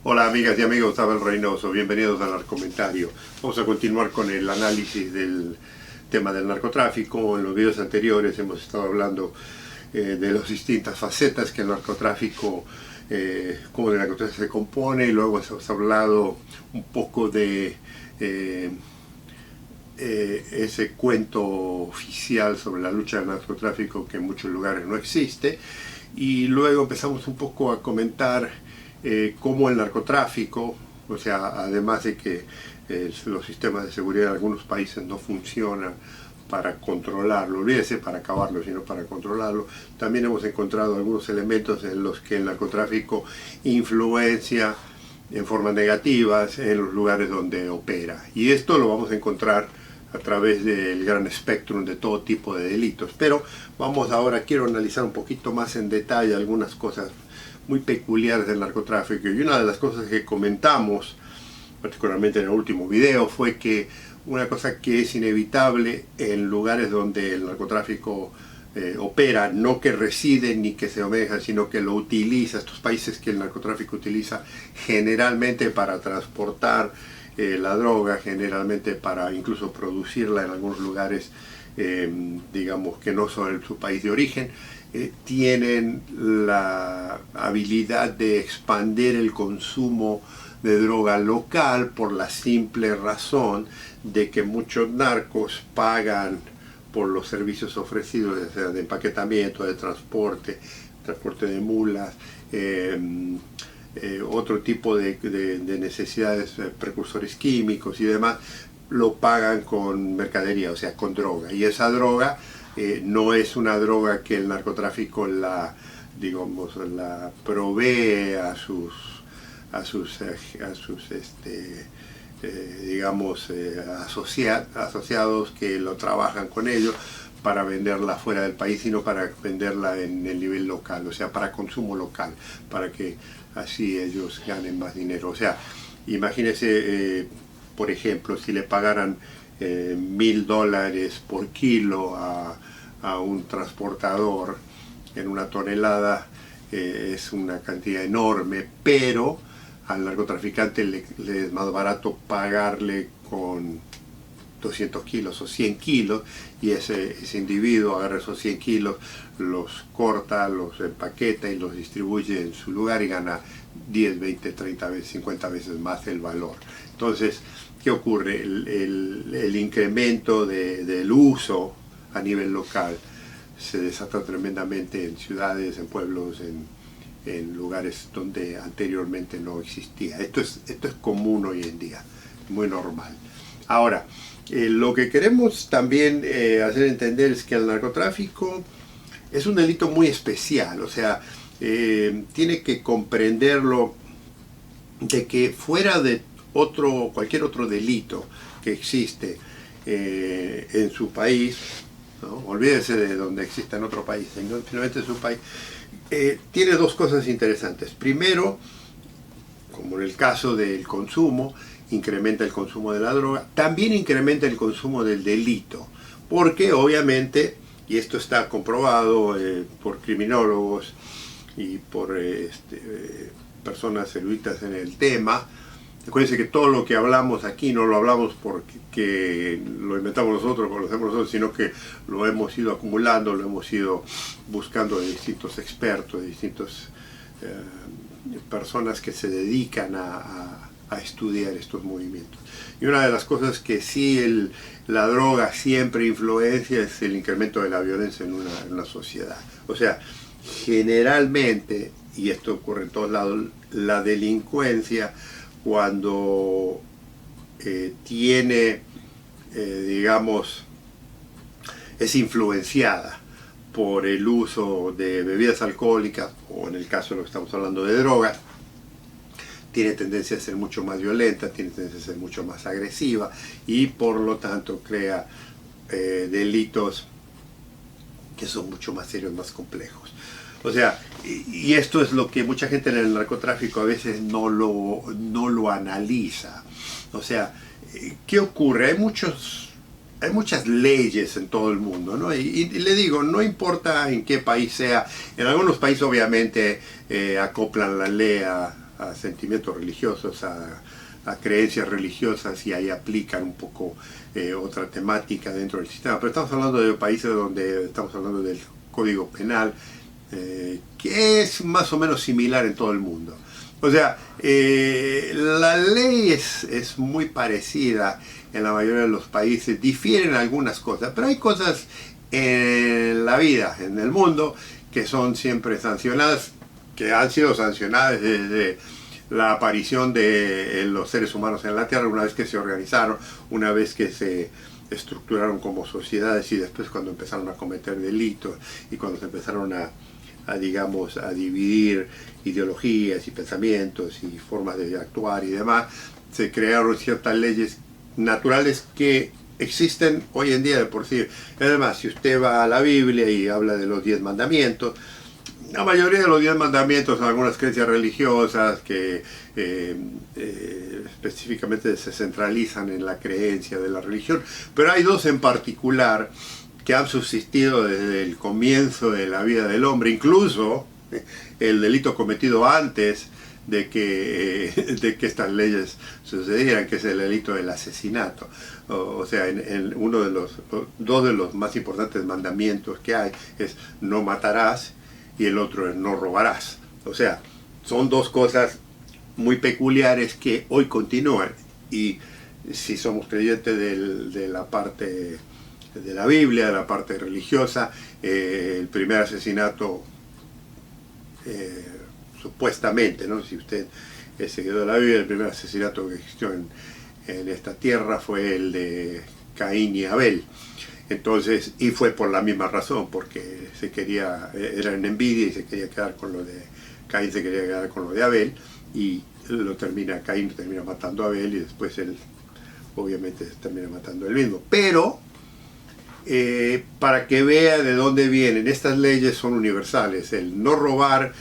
Hola amigas y amigos, Abel Reynoso, bienvenidos al Narcomentario. Vamos a continuar con el análisis del tema del narcotráfico. En los videos anteriores hemos estado hablando de las distintas facetas que el narcotráfico, cómo el narcotráfico se compone, y luego hemos hablado un poco de ese cuento oficial sobre la lucha del narcotráfico que en muchos lugares no existe, y luego empezamos un poco a comentar cómo el narcotráfico, o sea, además de que los sistemas de seguridad de algunos países no funcionan para controlarlo, olvídese para acabarlo, sino para controlarlo, también hemos encontrado algunos elementos en los que el narcotráfico influencia en formas negativas en los lugares donde opera. Y esto lo vamos a encontrar a través del gran espectro de todo tipo de delitos. Pero vamos ahora, quiero analizar un poquito más en detalle algunas cosas muy peculiares del narcotráfico. Y una de las cosas que comentamos, particularmente en el último video, fue que una cosa que es inevitable en lugares donde el narcotráfico opera, no que reside ni que se maneja, sino que lo utiliza, estos países que el narcotráfico utiliza generalmente para transportar la droga, generalmente para incluso producirla en algunos lugares, digamos, que no son su país de origen, tienen la habilidad de expandir el consumo de droga local por la simple razón de que muchos narcos pagan por los servicios ofrecidos, ya sea de empaquetamiento, de transporte de mulas, otro tipo de necesidades, precursores químicos y demás, lo pagan con mercadería, o sea, con droga. Y esa droga no es una droga que el narcotráfico la provee a sus asociados que lo trabajan con ellos para venderla fuera del país, sino para venderla en el nivel local, o sea, para consumo local, para que así ellos ganen más dinero. O sea, imagínense, por ejemplo, si le pagaran $1000 por kilo a un transportador en una tonelada, es una cantidad enorme, pero al narcotraficante le es más barato pagarle con 200 kilos o 100 kilos, y ese individuo agarra esos 100 kilos, los corta, los empaqueta y los distribuye en su lugar y gana 10, 20, 30 veces, 50 veces más el valor. Entonces, ¿qué ocurre? El incremento del uso a nivel local se desata tremendamente en ciudades, en pueblos, en lugares donde anteriormente no existía. Esto es común hoy en día, muy normal. Ahora, lo que queremos también hacer entender es que el narcotráfico es un delito muy especial, o sea, tiene que comprenderlo de que fuera de cualquier otro delito que existe en su país, ¿no? Olvídese de donde exista en otro país, simplemente en su país, tiene dos cosas interesantes. Primero, como en el caso del consumo, incrementa el consumo de la droga, también incrementa el consumo del delito, porque obviamente, y esto está comprobado por criminólogos y por personas eruditas en el tema. Acuérdense que todo lo que hablamos aquí no lo hablamos porque lo inventamos nosotros, o lo hacemos nosotros, sino que lo hemos ido acumulando, lo hemos ido buscando de distintos expertos, de distintas personas que se dedican a estudiar estos movimientos. Y una de las cosas que sí la droga siempre influencia es el incremento de la violencia en una sociedad. O sea, generalmente, y esto ocurre en todos lados, la delincuencia, cuando es influenciada por el uso de bebidas alcohólicas, o en el caso de lo que estamos hablando de drogas, tiene tendencia a ser mucho más violenta, tiene tendencia a ser mucho más agresiva, y por lo tanto crea delitos que son mucho más serios, más complejos. O sea, y esto es lo que mucha gente en el narcotráfico a veces no lo analiza. O sea, ¿qué ocurre? Hay muchas leyes en todo el mundo, ¿no? Y le digo, no importa en qué país sea, en algunos países obviamente acoplan la ley a a sentimientos religiosos, a creencias religiosas, y ahí aplican un poco otra temática dentro del sistema. Pero estamos hablando de países donde estamos hablando del Código Penal, que es más o menos similar en todo el mundo. O sea, la ley es muy parecida en la mayoría de los países, difieren algunas cosas, pero hay cosas en la vida, en el mundo, que son siempre sancionadas, que han sido sancionadas desde la aparición de los seres humanos en la Tierra, una vez que se organizaron, una vez que se estructuraron como sociedades, y después cuando empezaron a cometer delitos y cuando se empezaron digamos, a dividir ideologías y pensamientos y formas de actuar y demás, se crearon ciertas leyes naturales que existen hoy en día de por sí. Además, si usted va a la Biblia y habla de los 10 mandamientos, la mayoría de los 10 mandamientos son algunas creencias religiosas que específicamente se centralizan en la creencia de la religión, pero hay dos en particular que han subsistido desde el comienzo de la vida del hombre, incluso el delito cometido antes de que estas leyes sucedieran, que es el delito del asesinato. O sea, uno de dos de los más importantes mandamientos que hay es no matarás, y el otro es no robarás. O sea, son dos cosas muy peculiares que hoy continúan, y si somos creyentes de la parte de la Biblia, de la parte religiosa, el primer asesinato, supuestamente, ¿no? Si usted es seguidor de la Biblia, el primer asesinato que existió en esta tierra fue el de Caín y Abel. Entonces, y fue por la misma razón, porque era en envidia y se quería quedar con lo de Caín, se quería quedar con lo de Abel, y Caín termina matando a Abel, y después él obviamente termina matando a él mismo. Pero para que vea de dónde vienen, estas leyes son universales. El no robar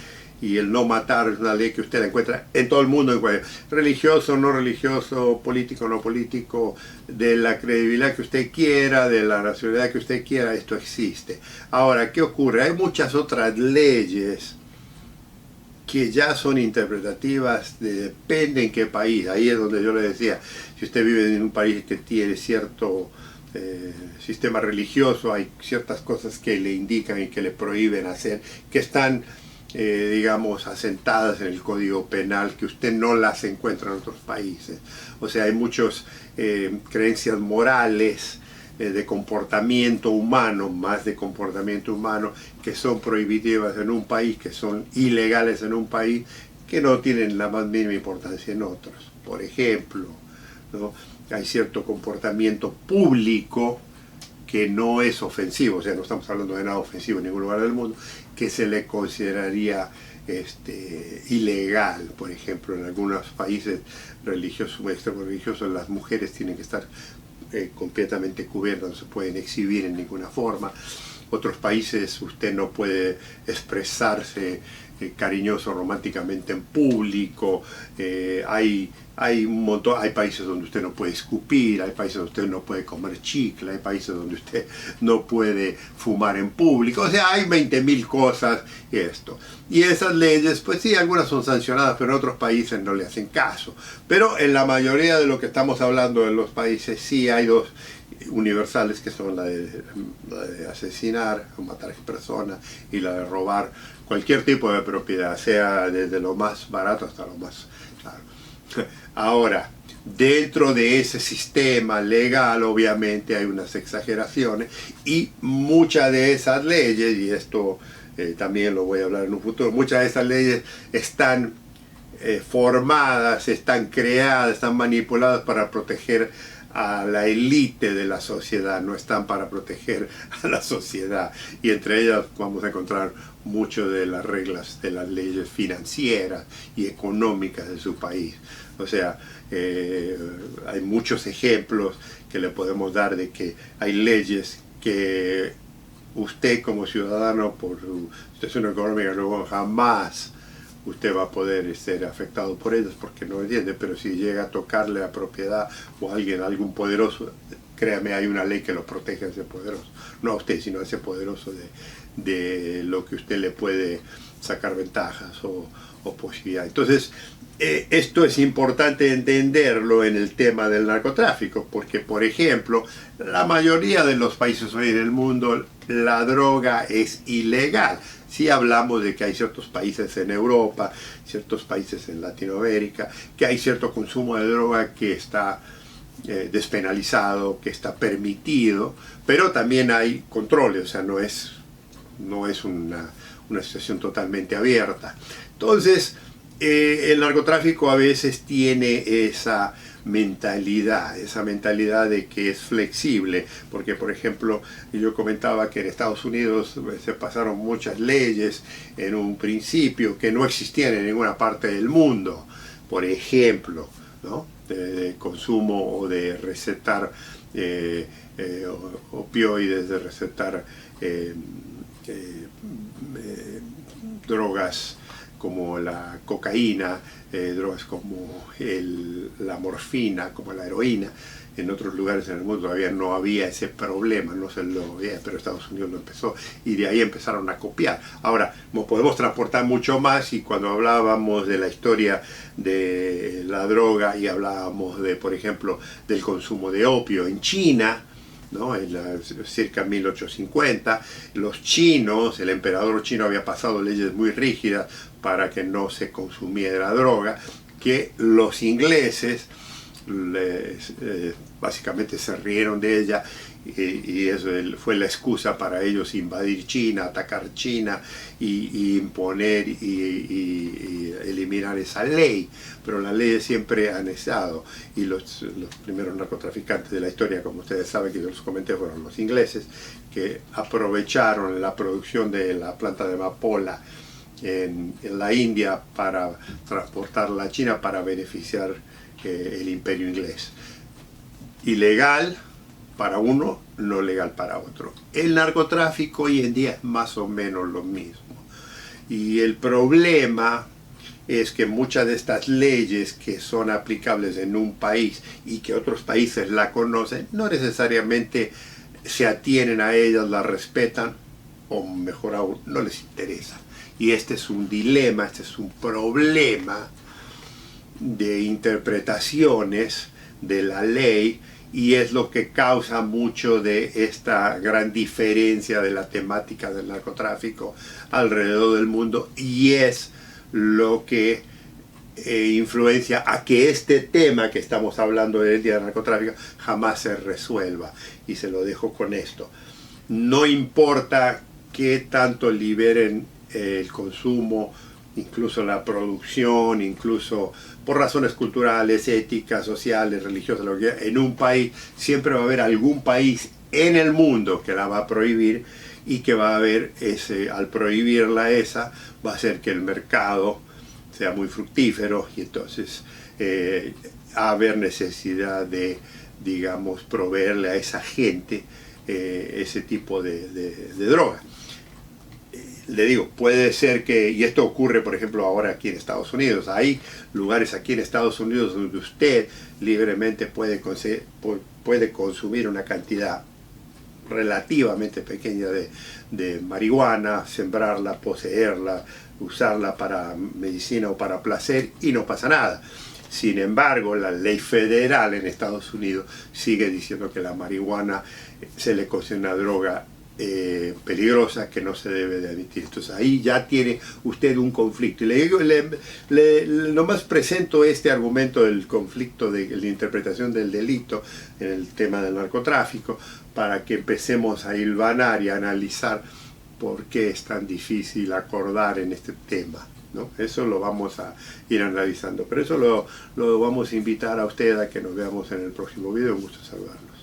y el no matar es una ley que usted la encuentra en todo el mundo, religioso, no religioso, político, no político, de la credibilidad que usted quiera, de la nacionalidad que usted quiera, esto existe. Ahora, ¿qué ocurre? Hay muchas otras leyes que ya son interpretativas, depende en qué país. Ahí es donde yo le decía, si usted vive en un país que tiene cierto sistema religioso, hay ciertas cosas que le indican y que le prohíben hacer, que están digamos, asentadas en el Código Penal, que usted no las encuentra en otros países. O sea, hay muchas creencias morales de comportamiento humano, más de comportamiento humano, que son prohibitivas en un país, que son ilegales en un país, que no tienen la más mínima importancia en otros. Por ejemplo, ¿no? Hay cierto comportamiento público que no es ofensivo, o sea, no estamos hablando de nada ofensivo en ningún lugar del mundo, que se le consideraría ilegal. Por ejemplo, en algunos países religiosos, muy extremo religiosos, las mujeres tienen que estar completamente cubiertas, no se pueden exhibir en ninguna forma. Otros países usted no puede expresarse cariñoso, románticamente en público. Hay un montón, hay países donde usted no puede escupir, hay países donde usted no puede comer chicle, hay países donde usted no puede fumar en público. O sea, hay 20.000 cosas y esto. Y esas leyes, pues sí, algunas son sancionadas, pero en otros países no le hacen caso. Pero en la mayoría de lo que estamos hablando de los países, sí hay dos universales, que son la de asesinar o matar a personas, y la de robar cualquier tipo de propiedad, sea desde lo más barato hasta lo más caro. Ahora, dentro de ese sistema legal, obviamente hay unas exageraciones, y muchas de esas leyes, y esto también lo voy a hablar en un futuro, muchas de esas leyes están formadas, están creadas, están manipuladas para proteger a la élite de la sociedad, no están para proteger a la sociedad. Y entre ellas vamos a encontrar mucho de las reglas de las leyes financieras y económicas de su país. O sea, hay muchos ejemplos que le podemos dar de que hay leyes que usted como ciudadano, por su situación económica, luego jamás usted va a poder ser afectado por ellas porque no entiende, pero si llega a tocarle la propiedad o alguien, algún poderoso, créame, hay una ley que lo protege a ese poderoso. No a usted, sino a ese poderoso de lo que usted le puede sacar ventajas o posibilidades. Entonces, esto es importante entenderlo en el tema del narcotráfico, porque, por ejemplo, la mayoría de los países hoy en el mundo, la droga es ilegal. Sí hablamos de que hay ciertos países en Europa, ciertos países en Latinoamérica, que hay cierto consumo de droga que está despenalizado, que está permitido, pero también hay controles, o sea, no es una situación totalmente abierta. Entonces, el narcotráfico a veces tiene esa mentalidad de que es flexible, porque por ejemplo yo comentaba que en Estados Unidos se pasaron muchas leyes en un principio que no existían en ninguna parte del mundo, por ejemplo, ¿no? de consumo o de recetar opioides, de recetar drogas como la cocaína, drogas como la morfina, como la heroína. En otros lugares en el mundo todavía no había ese problema, no se lo veía, pero Estados Unidos lo empezó y de ahí empezaron a copiar. Ahora, podemos transportar mucho más, y cuando hablábamos de la historia de la droga y hablábamos de, por ejemplo, del consumo de opio en China, ¿no? Cerca de 1850, los chinos, el emperador chino había pasado leyes muy rígidas para que no se consumiera droga, que los ingleses básicamente se rieron de ella, y eso fue la excusa para ellos invadir China, atacar China y imponer y eliminar esa ley. Pero las leyes siempre han estado, y los primeros narcotraficantes de la historia, como ustedes saben que yo los comenté, fueron los ingleses, que aprovecharon la producción de la planta de amapola en la India para transportarla a China para beneficiar el imperio inglés. Ilegal para uno, no legal para otro. El narcotráfico hoy en día es más o menos lo mismo. Y el problema es que muchas de estas leyes que son aplicables en un país y que otros países la conocen, no necesariamente se atienen a ellas, las respetan, o mejor aún, no les interesa. Y este es un dilema, este es un problema de interpretaciones de la ley, y es lo que causa mucho de esta gran diferencia de la temática del narcotráfico alrededor del mundo, y es lo que influencia a que este tema que estamos hablando del día del narcotráfico jamás se resuelva. Y se lo dejo con esto: no importa qué tanto liberen el consumo, incluso la producción, incluso por razones culturales, éticas, sociales, religiosas, lo que sea, en un país siempre va a haber algún país en el mundo que la va a prohibir, y que va a haber al prohibirla esa, va a hacer que el mercado sea muy fructífero, y entonces a haber necesidad de, digamos, proveerle a esa gente ese tipo de droga. Le digo, puede ser que, y esto ocurre por ejemplo ahora aquí en Estados Unidos, hay lugares aquí en Estados Unidos donde usted libremente puede consumir una cantidad relativamente pequeña de marihuana, sembrarla, poseerla, usarla para medicina o para placer, y no pasa nada. Sin embargo, la ley federal en Estados Unidos sigue diciendo que la marihuana se le considera una droga peligrosa que no se debe de admitir. Entonces ahí ya tiene usted un conflicto. Y le digo, nomás presento este argumento del conflicto de la interpretación del delito en el tema del narcotráfico, para que empecemos a hilvanar y a analizar por qué es tan difícil acordar en este tema, ¿no? Eso lo vamos a ir analizando, pero eso lo vamos a invitar a usted a que nos veamos en el próximo video. Un gusto saludarlos.